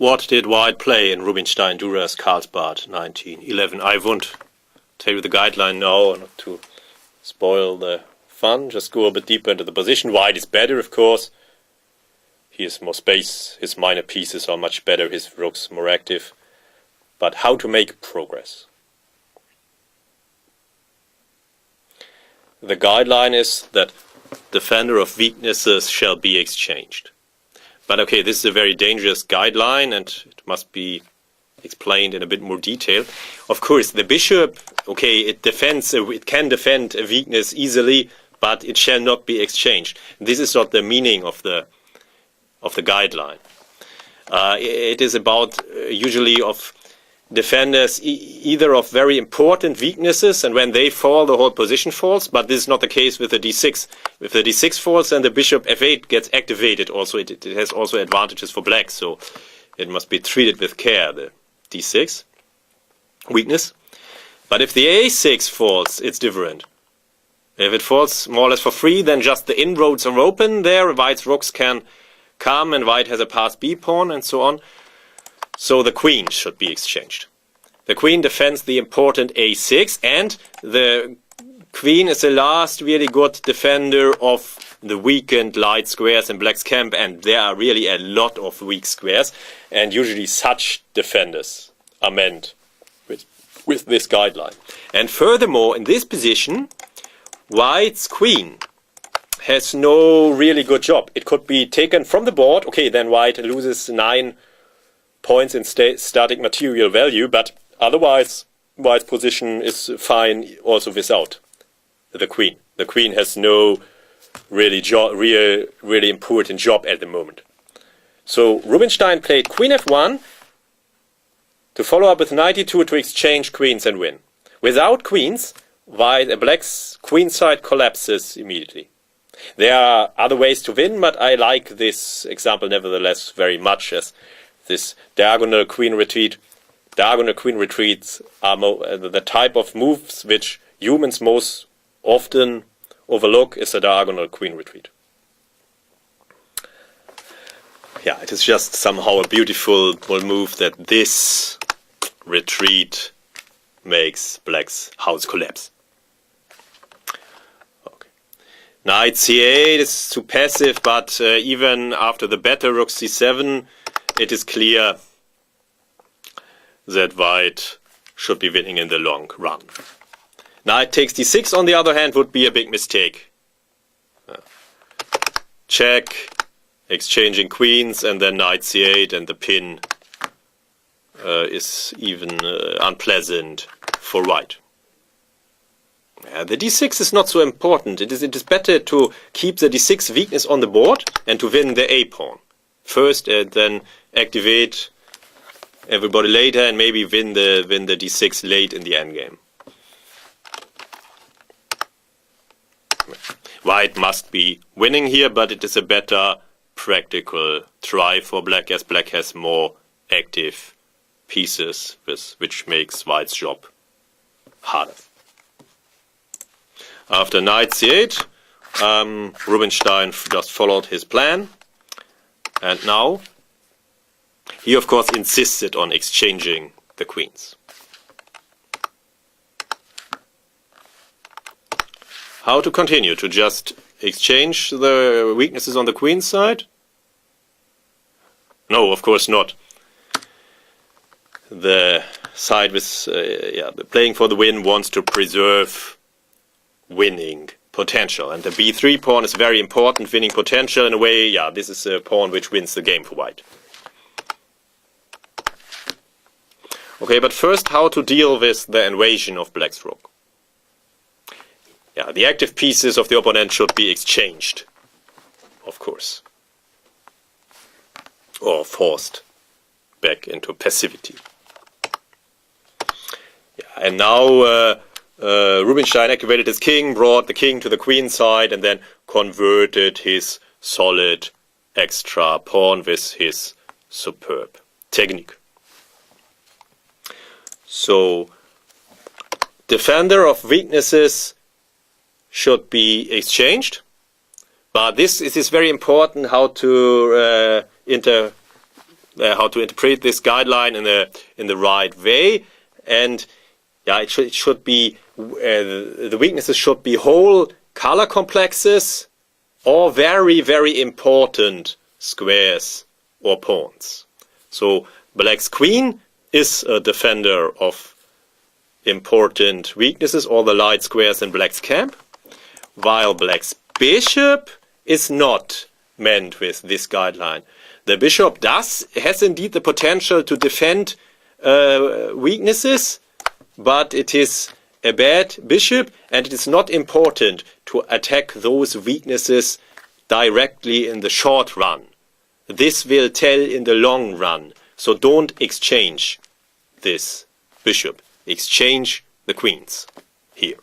What did White play in Rubinstein, Duras, Karlsbad, 1911? I won't tell you the guideline now, not to spoil the fun. Just go a bit deeper into the position. White is better, of course. He has more space. His minor pieces are much better. His rook's more active. But how to make progress? The guideline is that defender of weaknesses shall be exchanged. But okay, this is a very dangerous guideline and it must be explained in a bit more detail. Of course, the bishop, okay, it can defend a weakness easily, but it shall not be exchanged. This is not the meaning of the guideline. It is about usually of defenders either of very important weaknesses, and when they fall, the whole position falls. But this is not the case with the d6. If the d6 falls, then the bishop f8 gets activated. Also, it has also advantages for black, so it must be treated with care, the d6 weakness. But if the a6 falls, it's different. If it falls more or less for free, then just the inroads are open there. White's rooks can come, and white has a pass b pawn, and so on. So the queen should be exchanged. The queen defends the important a6, and the queen is the last really good defender of the weakened light squares in black's camp, and there are really a lot of weak squares, and usually such defenders are meant with this guideline. And furthermore, in this position, white's queen has no really good job. It could be taken from the board. Okay, then white loses 9 points in static material value, but otherwise white's position is fine also without the queen. The queen has no really important job at the moment. So Rubinstein played queen f1 to follow up with knight e2 to exchange queens and win. Without queens, black's queenside collapses immediately. There are other ways to win, but I like this example nevertheless very much, as this diagonal queen retreat. Diagonal queen retreats are the type of moves which humans most often overlook is a diagonal queen retreat. Yeah, it is just somehow a beautiful move that this retreat makes black's house collapse. Okay. Knight c8 is too passive, but even after the better rook c7, it is clear that white should be winning in the long run. Knight takes d6, on the other hand, would be a big mistake. Check, exchanging queens, and then knight c8, and the pin is even unpleasant for white. The d6 is not so important. It is better to keep the d6 weakness on the board and to win the a pawn first, and then activate everybody later, and maybe win the d6 late in the endgame. White must be winning here, but it is a better practical try for black, as black has more active pieces, which makes white's job harder. After knight c8, Rubinstein just followed his plan, and now he of course insisted on exchanging the queens. How to continue? To just exchange the weaknesses on the queen side? No, of course not. The side with the playing for the win wants to preserve winning potential, and the b3 pawn is very important. Winning potential, in a way, this is a pawn which wins the game for white. Okay, but first, how to deal with the invasion of black's rook? The active pieces of the opponent should be exchanged, of course, or forced back into passivity. And now Rubinstein activated his king, brought the king to the queen side, and then converted his solid extra pawn with his superb technique. So, defender of weaknesses should be exchanged, but this is very important how to how to interpret this guideline in the right way. And yeah, it should be the weaknesses should be whole color complexes or very, very important squares or pawns. So black's queen is a defender of important weaknesses, all the light squares in black's camp, while black's bishop is not meant with this guideline. The bishop has indeed the potential to defend weaknesses, but it is a bad bishop, and it is not important to attack those weaknesses directly in the short run. This will tell in the long run. So don't exchange this bishop. Exchange the queens here.